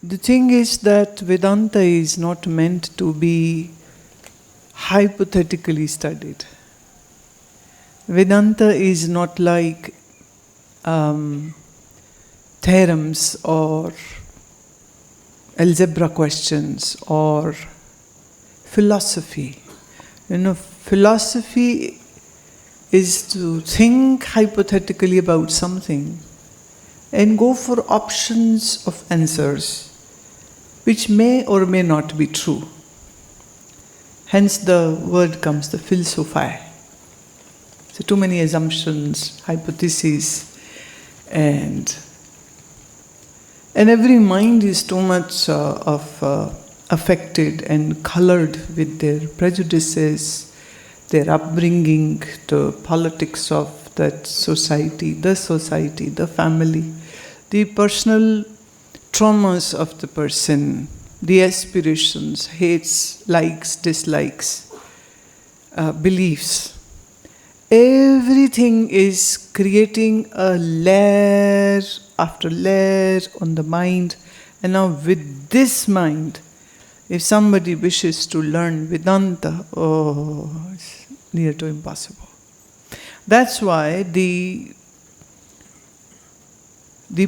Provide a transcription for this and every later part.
the thing is that Vedanta is not meant to be hypothetically studied. Vedanta is not like theorems or algebra questions or philosophy. Philosophy is to think hypothetically about something and go for options of answers which may or may not be true. Hence the word comes, the philosophy. So too many assumptions, hypotheses, and every mind is too much affected and colored with their prejudices, their upbringing, the politics of that society, the family, the personal traumas of the person, the aspirations, hates, likes, dislikes, beliefs. Everything is creating a layer after layer on the mind. And now with this mind, if somebody wishes to learn Vedanta, it's near to impossible. That's why the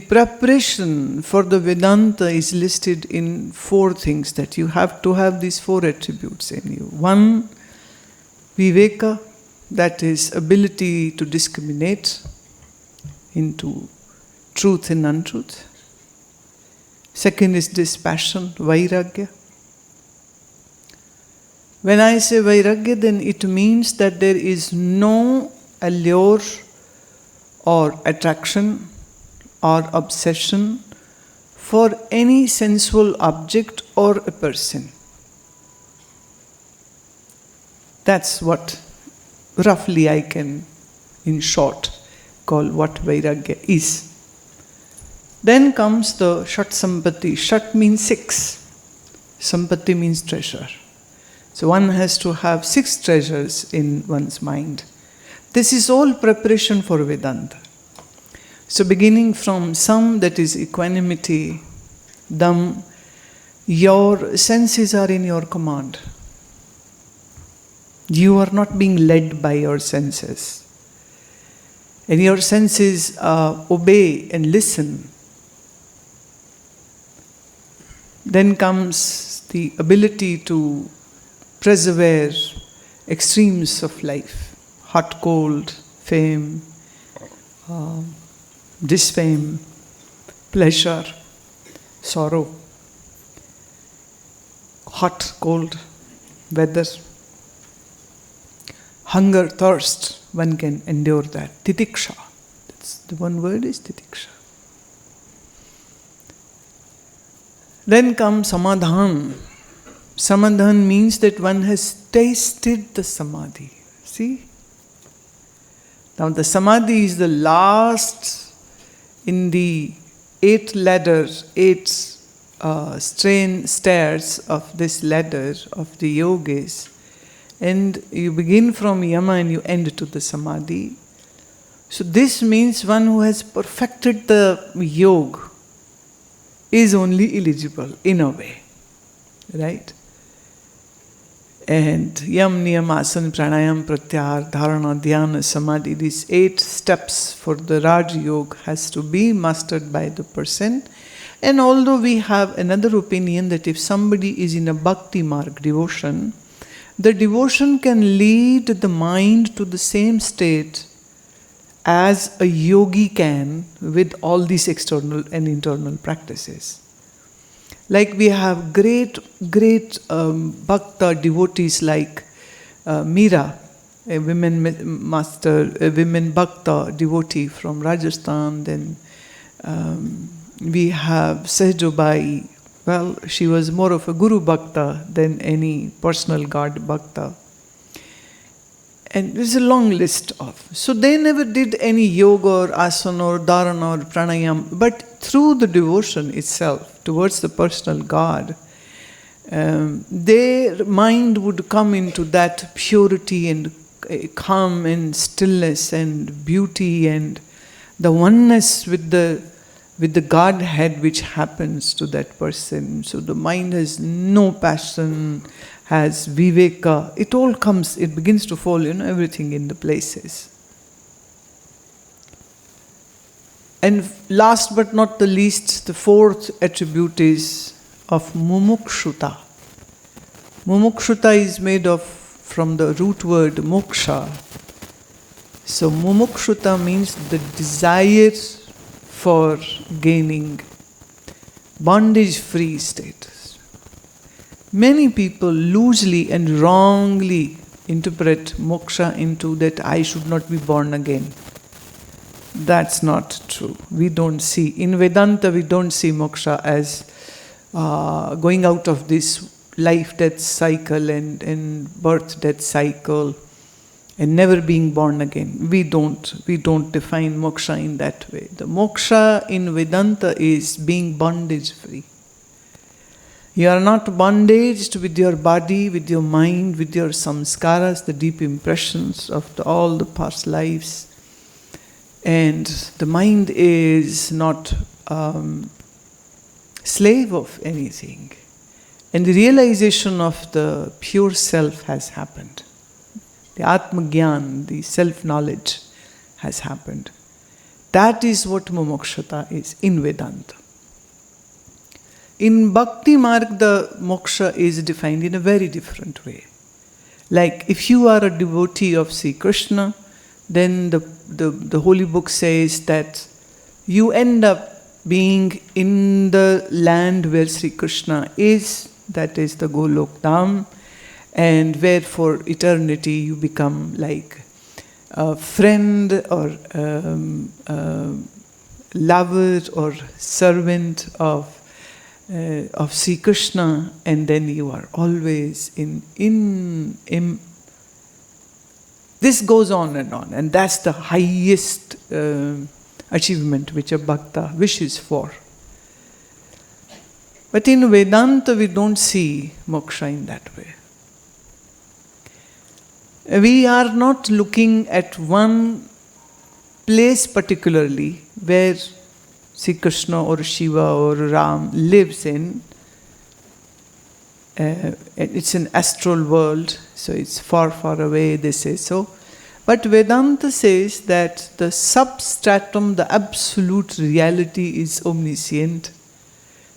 preparation for the Vedanta is listed in 4 things, that you have to have these 4 attributes in you. 1, viveka, that is ability to discriminate into truth and untruth. 2nd is dispassion, vairagya. When I say vairagya, then it means that there is no allure or attraction or obsession for any sensual object or a person. That's what roughly I can, in short, call what vairagya is. Then comes the Shat Sampatti. Shat means 6. Sampatti means treasure. So one has to have 6 treasures in one's mind. This is all preparation for Vedanta. So beginning from Sam, that is equanimity, Dham, your senses are in your command. You are not being led by your senses. And your senses obey and listen. Then comes the ability to persevere extremes of life, hot, cold, fame, disfame, pleasure, sorrow, hot, cold weather, hunger, thirst, one can endure that. Titiksha, that's the one word is titiksha. Then comes samadhan. Samadhan means that one has tasted the samadhi. See? Now the samadhi is the last in the 8 ladders, 8 stairs of this ladder of the yogis. And you begin from yama and you end to the samadhi. So this means one who has perfected the yoga is only eligible in a way. Right? And yam, niyam, asana, pranayam, pratyahar, dharana, dhyana, samadhi, these 8 steps for the Raj Yoga has to be mastered by the person. And although we have another opinion that if somebody is in a bhakti marg, devotion, the devotion can lead the mind to the same state as a yogi can with all these external and internal practices. Like we have great bhakta devotees like Meera, a women master, a women bhakta devotee from Rajasthan. Then we have Sahjobai. Well, she was more of a guru bhakta than any personal god bhakta. And there's a long list of. So they never did any yoga or asana or dharana or pranayam, but through the devotion itself towards the personal God, their mind would come into that purity and calm and stillness and beauty and the oneness with the with the Godhead which happens to that person. So the mind has no passion, has viveka. It all comes, it begins to fall, everything in the places. And last but not the least, the fourth attribute is of mumukshuta. Mumukshuta is made of from the root word moksha. So mumukshuta means the desire for gaining bondage-free status. Many people loosely and wrongly interpret moksha into that I should not be born again. That's not true. We don't see, in Vedanta we don't see moksha as going out of this life-death cycle and birth-death cycle and never being born again. We don't define moksha in that way. The moksha in Vedanta is being bondage-free. You are not bondaged with your body, with your mind, with your samskaras, the deep impressions of all the past lives. And the mind is not slave of anything. And the realization of the pure self has happened. The Atma-Gyan, the self-knowledge has happened. That is what mumukshata is in Vedanta. In Bhakti Marg, the moksha is defined in a very different way. Like if you are a devotee of Sri Krishna, then the holy book says that you end up being in the land where Sri Krishna is, that is the Golok Dham, and where for eternity you become like a friend or lover or servant of Sri Krishna, and then you are always in this goes on, and that's the highest achievement which a bhakta wishes for. But in Vedanta we don't see moksha in that way. We are not looking at one place particularly where Sri Krishna or Shiva or Ram lives in. It's an astral world, so it's far, far away, they say so. But Vedanta says that the substratum, the absolute reality is omniscient.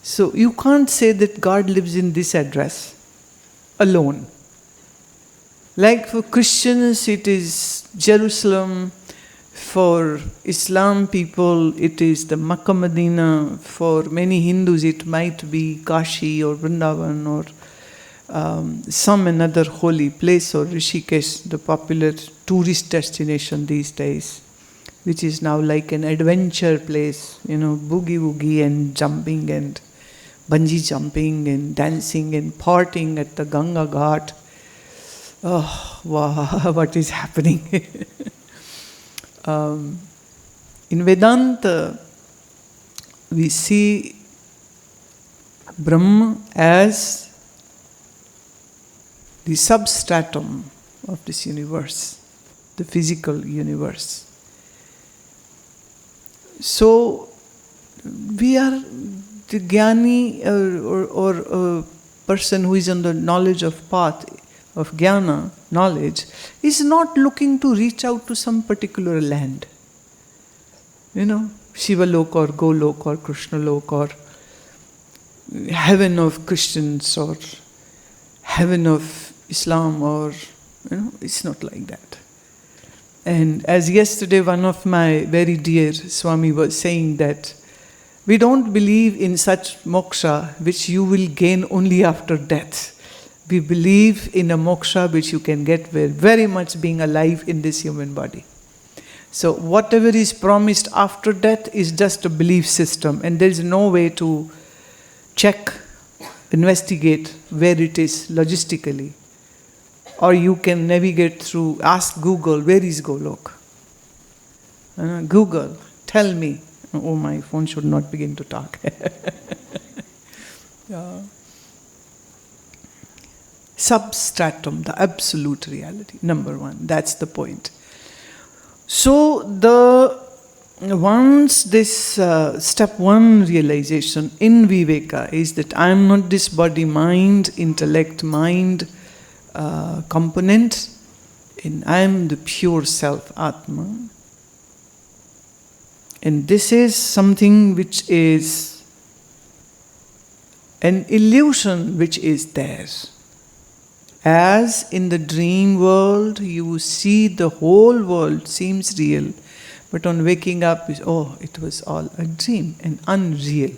So you can't say that God lives in this address alone. Like for Christians it is Jerusalem, for Islam people it is the Makkah Medina, for many Hindus it might be Kashi or Vrindavan or some another holy place, or Rishikesh, the popular tourist destination these days, which is now like an adventure place, boogie woogie and jumping and bungee jumping and dancing and partying at the Ganga Ghat. Oh, wow, what is happening? In Vedanta, we see Brahma as the substratum of this universe, the physical universe. So, we are the jnani or a person who is on the knowledge of path, of jnana, knowledge, is not looking to reach out to some particular land. Shiva Lok or Golok or Krishna Lok or heaven of Christians or heaven of Islam or, it's not like that. And as yesterday one of my very dear Swami was saying that we don't believe in such moksha which you will gain only after death. We believe in a moksha which you can get very much being alive in this human body. So whatever is promised after death is just a belief system, and there is no way to check, investigate where it is logistically. Or you can navigate through, ask Google, where is Golok? Google, tell me. Oh, my phone should not begin to talk. Yeah. Substratum, the absolute reality, number one, that's the point. So the once this step one realization in Viveka is that I am not this body, mind, intellect, mind component, and I am the pure self, Atma. And this is something which is an illusion which is there. As in the dream world, you see the whole world seems real, but on waking up, it was all a dream and unreal.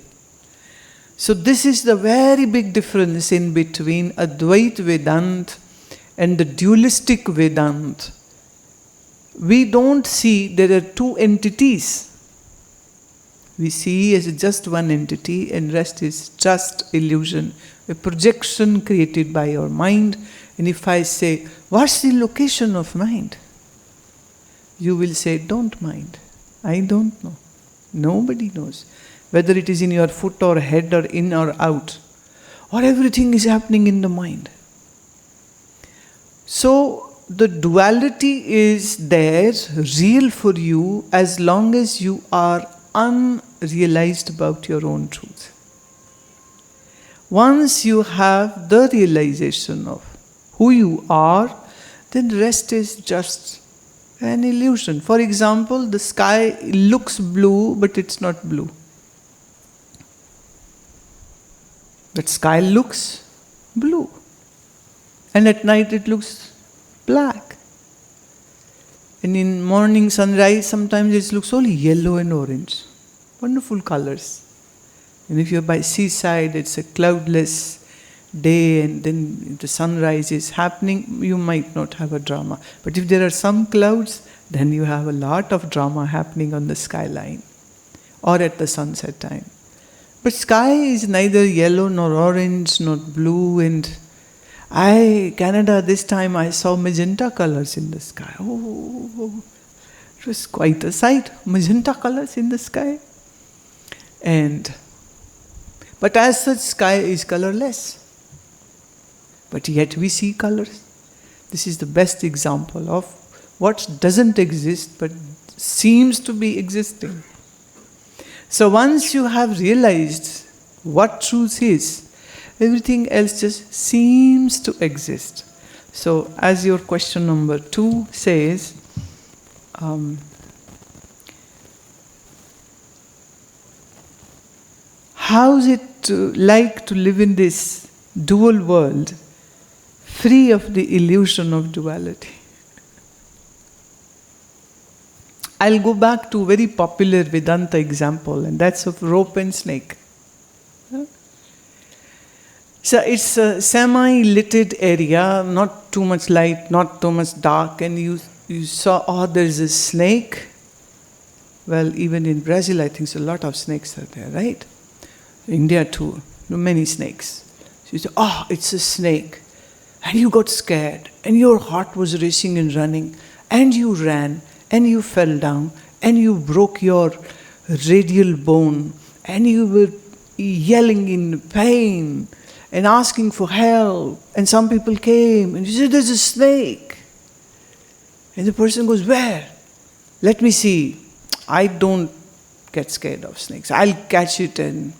So this is the very big difference in between Advaita Vedanta and the dualistic Vedanta. We don't see there are two entities. We see as just one entity, and rest is just illusion, a projection created by your mind. And if I say, what's the location of mind? You will say, don't mind. I don't know. Nobody knows. Whether it is in your foot or head or in or out, or everything is happening in the mind. So the duality is there, real for you, as long as you are unrealized about your own truth. Once you have the realization of who you are, then rest is just an illusion. For example, the sky looks blue, but it's not blue. But sky looks blue. And at night it looks black. And in morning sunrise, sometimes it looks only yellow and orange. Wonderful colors. And if you're by seaside, it's a cloudless day, and then the sunrise is happening, you might not have a drama. But if there are some clouds, then you have a lot of drama happening on the skyline or at the sunset time. But sky is neither yellow nor orange nor blue, and Canada, this time I saw magenta colors in the sky. Oh, it was quite a sight, magenta colors in the sky. But as such, sky is colorless. But yet we see colors. This is the best example of what doesn't exist but seems to be existing. So once you have realized what truth is, everything else just seems to exist. So as your question number 2 says, how is it like to live in this dual world, free of the illusion of duality? I'll go back to a very popular Vedanta example, and that's of rope and snake. So it's a semi-littered area, not too much light, not too much dark, and you saw, there's a snake. Well, even in Brazil, I think a lot of snakes are there, right? India too, many snakes. So you say, it's a snake. And you got scared, and your heart was racing and running, and you ran, and you fell down, and you broke your radial bone, and you were yelling in pain, and asking for help, and some people came, and you said, there's a snake. And the person goes, where? Let me see. I don't get scared of snakes. I'll catch it. And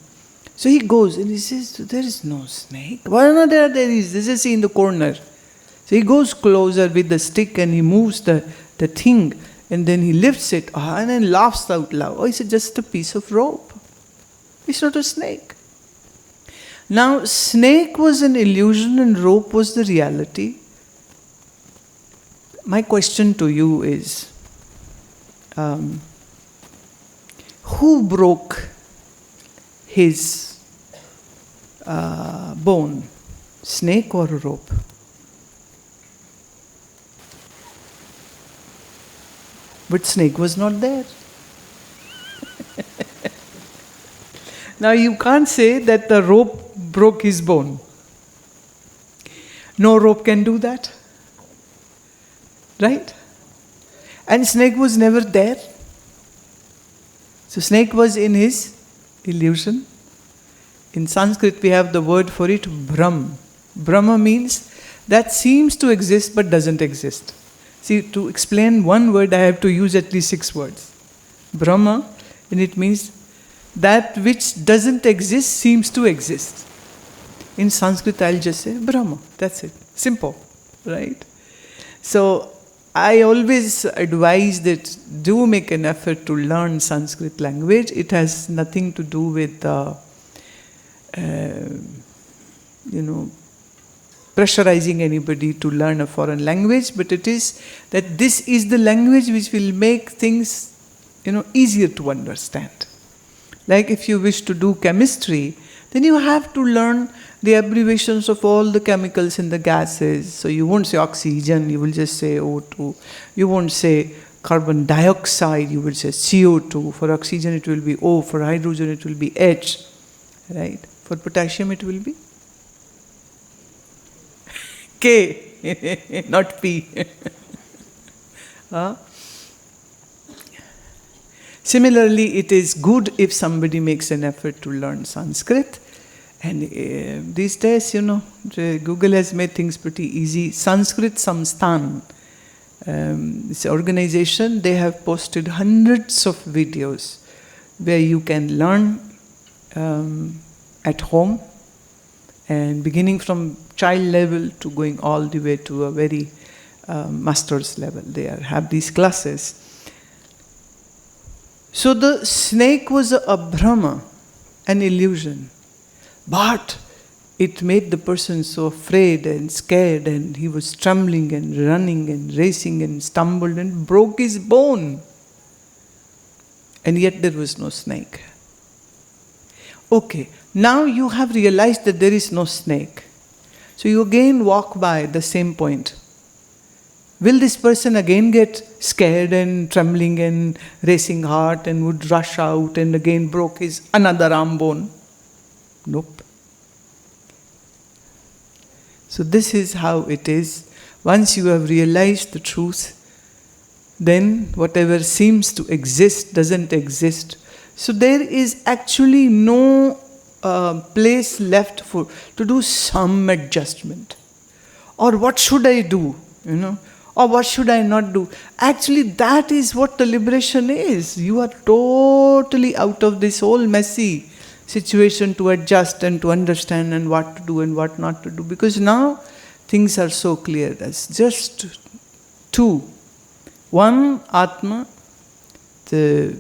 so he goes, and he says, there is no snake. Why not there is? This is in the corner. So he goes closer with the stick, and he moves the thing, and then he lifts it, and then laughs out loud. It's just a piece of rope. It's not a snake. Now, snake was an illusion and rope was the reality. My question to you is, who broke his bone, snake or rope? But snake was not there. Now you can't say that the rope broke his bone. No rope can do that. Right? And snake was never there. So snake was in his illusion. In Sanskrit we have the word for it, Brahm. Brahma means that seems to exist but doesn't exist. See, to explain one word I have to use at least 6 words. Brahma, and it means that which doesn't exist seems to exist. In Sanskrit, I'll just say Brahma. That's it. Simple, right? So I always advise that do make an effort to learn Sanskrit language. It has nothing to do with, pressurizing anybody to learn a foreign language, but it is that this is the language which will make things, easier to understand. Like if you wish to do chemistry, then you have to learn the abbreviations of all the chemicals in the gases. So you won't say oxygen, you will just say O2. You won't say carbon dioxide, you will say CO2. For oxygen it will be O, for hydrogen it will be H, right? For potassium it will be K, not P. Similarly, it is good if somebody makes an effort to learn Sanskrit. And these days, Google has made things pretty easy. Sanskrit Samsthan, this organization, they have posted hundreds of videos where you can learn at home, and beginning from child level to going all the way to a very master's level. They have these classes. So the snake was a Brahma, an illusion. But it made the person so afraid and scared, and he was trembling and running and racing and stumbled and broke his bone. And yet there was no snake. Okay, now you have realized that there is no snake. So you again walk by the same point. Will this person again get scared and trembling and racing heart and would rush out and again broke his another arm bone? Nope. So this is how it is. Once you have realized the truth, then whatever seems to exist doesn't exist. So there is actually no place left to do some adjustment. Or what should I do? Or what should I not do? Actually, that is what the liberation is. You are totally out of this whole messy situation to adjust and to understand and what to do and what not to do. Because now things are so clear. There's just two. One, Atma, the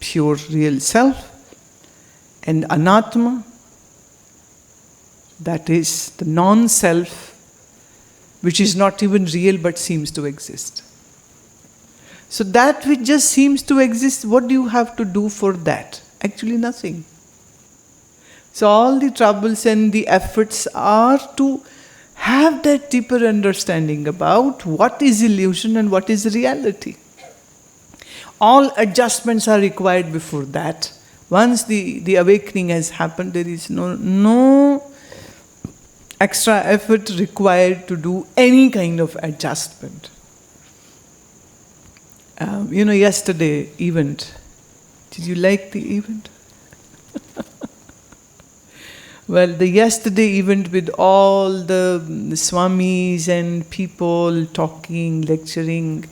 pure real self, and Anatma, that is the non-self, which is not even real but seems to exist. So that which just seems to exist, what do you have to do for that? Actually nothing. So all the troubles and the efforts are to have that deeper understanding about what is illusion and what is reality. All adjustments are required before that. Once the awakening has happened, there is no extra effort required to do any kind of adjustment. Yesterday event, did you like the event? Well, the yesterday event with all the swamis and people talking, lecturing,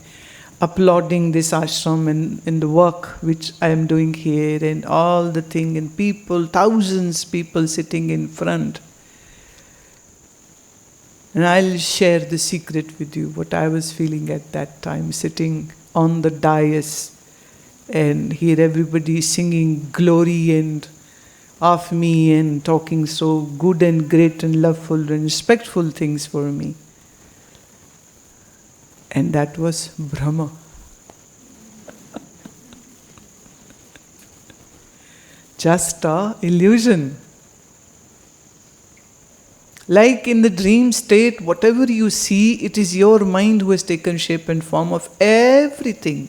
applauding this ashram and the work which I am doing here and all the thing, and people, thousands people sitting in front. And I'll share the secret with you, what I was feeling at that time, sitting on the dais and hear everybody singing glory and of me and talking so good and great and loveful and respectful things for me. And that was Brahma. Just an illusion. Like in the dream state, whatever you see, it is your mind who has taken shape and form of everything.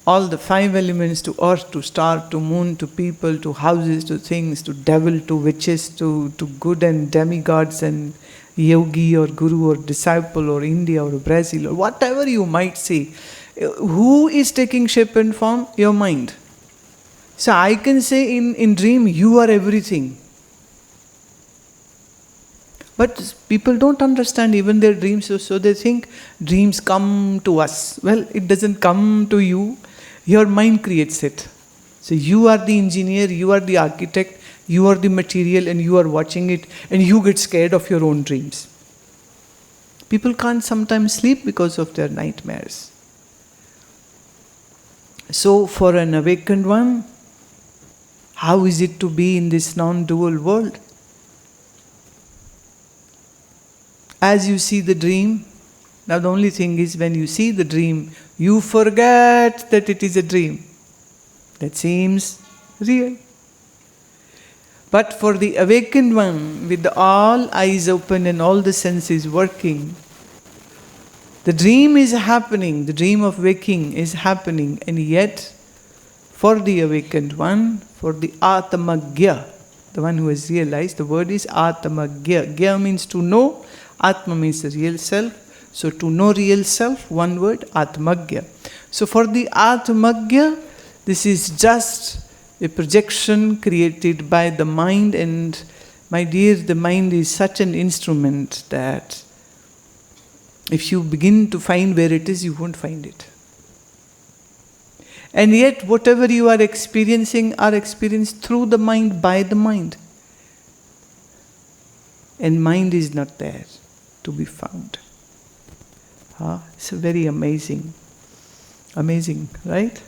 All the five elements, to earth, to star, to moon, to people, to houses, to things, to devil, to witches, to good and demigods and yogi or guru or disciple or India or Brazil or whatever you might say. Who is taking shape and form? Your mind. So I can say in dream, you are everything. But people don't understand even their dreams, so they think dreams come to us. Well, it doesn't come to you. Your mind creates it. So you are the engineer, you are the architect, you are the material, and you are watching it, and you get scared of your own dreams. People can't sometimes sleep because of their nightmares. So for an awakened one, how is it to be in this non-dual world? As you see the dream, now the only thing is, when you see the dream, you forget that it is a dream. That seems real. But for the awakened one, with all eyes open and all the senses working, the dream is happening, the dream of waking is happening, and yet, for the awakened one, for the Atmagya, the one who has realized, the word is Atmagya. Gya means to know, Atma means the real self. So to know real self, one word, Atmagya. So for the Atmagya, this is just a projection created by the mind, and my dear, the mind is such an instrument that if you begin to find where it is, you won't find it. And yet, whatever you are experiencing are experienced through the mind, by the mind. And mind is not there to be found. It's very amazing. Amazing, right?